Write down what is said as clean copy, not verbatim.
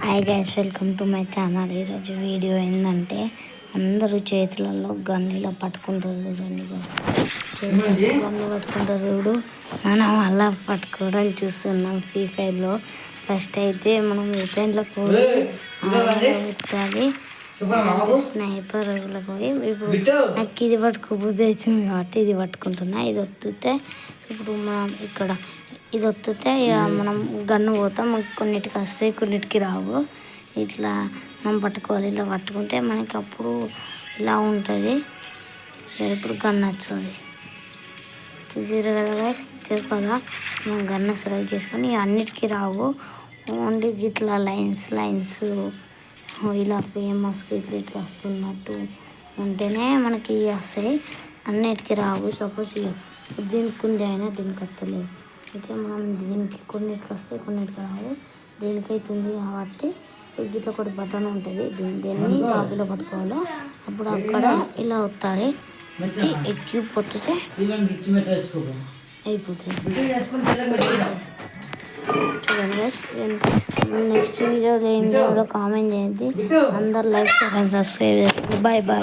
Hi guys, welcome to my channel. ఈరోజు video ఏంటంటే అందరూ చేతులలో గన్ను ఇలా పట్టుకుంటారు చూడండి. గన్ను పట్టుకుంటారు చూడు. మనం అలా పట్టుకోవడానికి చూస్తున్నాం. ఫ్రీ ఫైర్లో ఫస్ట్ అయితే మనం ఓపెన్లో పోయి ఎత్తాలి. స్నైపర్ పోయి ఇప్పుడు నాకు ఇది పట్టుకోబుద్ధి అవుతుంది కాబట్టి ఇది పట్టుకుంటున్నా. ఇది వత్తితే ఇప్పుడు మనం ఇక్కడ ఇది వత్తితే ఇక మనం గన్ను పోతాం. కొన్నిటికి వస్తాయి, కొన్నిటికి రావు. ఇట్లా మనం పట్టుకోవాలి. ఇలా పట్టుకుంటే మనకి అప్పుడు ఇలా ఉంటుంది. ఇప్పుడు గన్ను వస్తుంది చూసారు కదా గైస్. చెప్పగా మనం గన్ను సెలెక్ట్ చేసుకొని అన్నిటికీ రావు. ఓన్లీ ఇట్లా లైన్స్ ఇలా ఫేమస్ ఇట్లా ఇట్లా వస్తున్నట్టు ఉంటేనే మనకి వస్తాయి. అన్నిటికీ రావు. సపోజ్ దీనికి ఉంది అయినా దీనికి వస్తలేదు. అయితే మనం దీనికి కొన్నిటికి వస్తాయి, కొన్నిటికి రావు. దీనికి అవుతుంది కాబట్టి ఇట్లా ఒకటి బటన్ ఉంటుంది. దీన్ని కాపీలో పట్టుకోవాలి. అప్పుడు అక్కడ ఇలా వస్తాయి. ఎక్కి పొత్తితే అయిపోతుంది. నెక్స్ట్ వీడియోలో ఏం చేయాలో కామెంట్ చేయండి. అందరు లైక్ షేర్ అండ్ సబ్స్క్రైబ్ చేయండి. Bye bye.